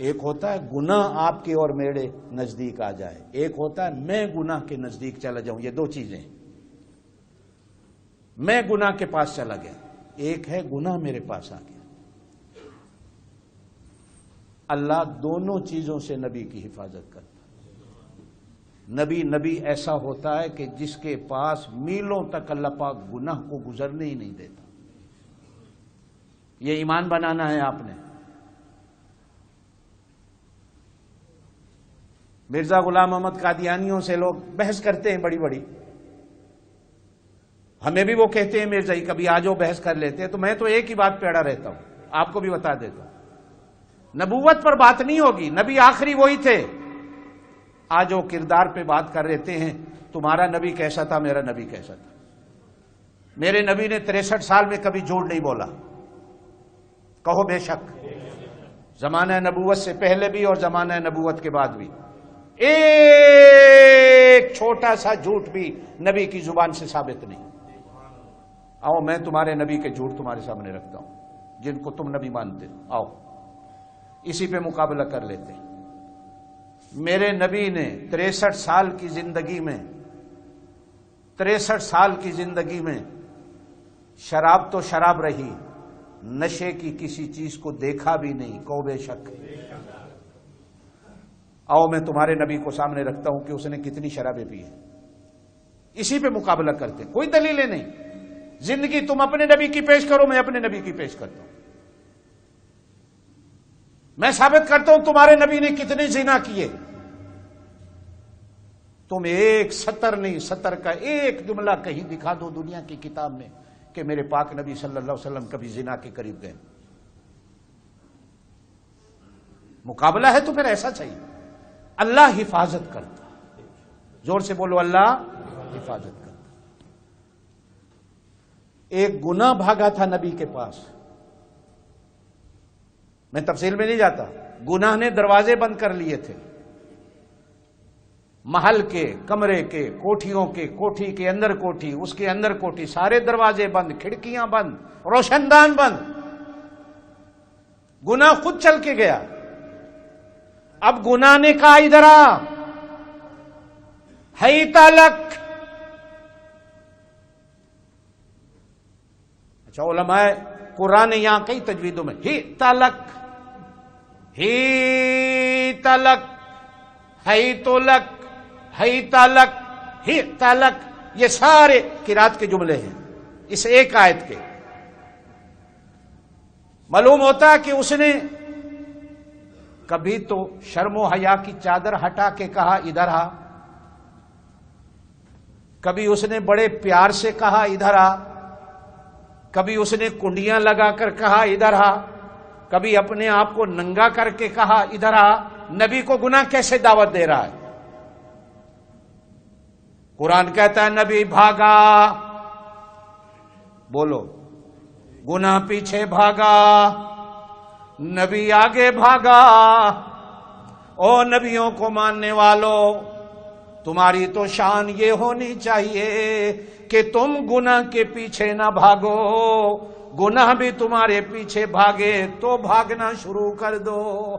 ایک ہوتا ہے گناہ آپ کے اور میرے نزدیک آ جائے، ایک ہوتا ہے میں گناہ کے نزدیک چلا جاؤں. یہ دو چیزیں. میں گناہ کے پاس چلا گیا، ایک ہے گناہ میرے پاس آ گیا. اللہ دونوں چیزوں سے نبی کی حفاظت کرتا ہے. نبی ایسا ہوتا ہے کہ جس کے پاس میلوں تک اللہ پاک گناہ کو گزرنے ہی نہیں دیتا. یہ ایمان بنانا ہے آپ نے. مرزا غلام احمد قادیانیوں سے لوگ بحث کرتے ہیں بڑی بڑی، ہمیں بھی وہ کہتے ہیں مرزائی کبھی آ جاؤ بحث کر لیتے ہیں. تو میں تو ایک ہی بات پہ اڑا رہتا ہوں، آپ کو بھی بتا دیتا ہوں. نبوت پر بات نہیں ہوگی، نبی آخری وہی تھے. آج وہ کردار پہ بات کر رہتے ہیں، تمہارا نبی کیسا تھا، میرا نبی کیسا تھا. میرے نبی نے 63 سال میں کبھی جھوٹ نہیں بولا. کہو بے شک. زمانہ نبوت سے پہلے بھی اور زمانہ نبوت کے بعد بھی ایک چھوٹا سا جھوٹ بھی نبی کی زبان سے ثابت نہیں. آؤ میں تمہارے نبی کے جھوٹ تمہارے سامنے رکھتا ہوں جن کو تم نبی مانتے ہو. آؤ اسی پہ مقابلہ کر لیتے ہیں. میرے نبی نے 63 سال کی زندگی میں شراب تو شراب رہی، نشے کی کسی چیز کو دیکھا بھی نہیں. کو بے شک. آؤ میں تمہارے نبی کو سامنے رکھتا ہوں کہ اس نے کتنی شرابیں پی ہیں. اسی پہ مقابلہ کرتے ہیں. کوئی دلیلیں نہیں. زندگی تم اپنے نبی کی پیش کرو، میں اپنے نبی کی پیش کرتا ہوں. میں ثابت کرتا ہوں تمہارے نبی نے کتنے زنا کیے. تم ایک سطر نہیں، سطر کا ایک جملہ کہیں دکھا دو دنیا کی کتاب میں کہ میرے پاک نبی صلی اللہ علیہ وسلم کبھی زنا کے قریب گئے. مقابلہ ہے تو پھر ایسا چاہیے. اللہ حفاظت کرتا. زور سے بولو، اللہ حفاظت کرتا. ایک گناہ بھاگا تھا نبی کے پاس. میں تفصیل میں نہیں جاتا. گناہ نے دروازے بند کر لیے تھے، محل کے، کمرے کے، کوٹھیوں کے، کوٹھی کے اندر کوٹھی، اس کے اندر کوٹھی، سارے دروازے بند، کھڑکیاں بند، روشن دان بند. گناہ خود چل کے گیا. اب گناہ نے کہا ادھر آ، ہیتا لک. اچھا علماء قرآن یہاں کئی تجویدوں میں ہی تلک، ہی تلک، ہی تو لک، ہی تلک، ہی تلک، یہ سارے قرات کے جملے ہیں اس ایک آیت کے. معلوم ہوتا ہے کہ اس نے کبھی تو شرم و حیا کی چادر ہٹا کے کہا ادھر آ، کبھی اس نے بڑے پیار سے کہا ادھر آ، کبھی اس نے کنڈیاں لگا کر کہا ادھر آ، کبھی اپنے آپ کو ننگا کر کے کہا ادھر آ. نبی کو گناہ کیسے دعوت دے رہا ہے؟ قرآن کہتا ہے نبی بھاگا. بولو، گناہ پیچھے بھاگا، نبی آگے بھاگا. او نبیوں کو ماننے والوں، تمہاری تو شان یہ ہونی چاہیے کہ تم گناہ کے پیچھے نہ بھاگو، گناہ بھی تمہارے پیچھے بھاگے تو بھاگنا شروع کر دو.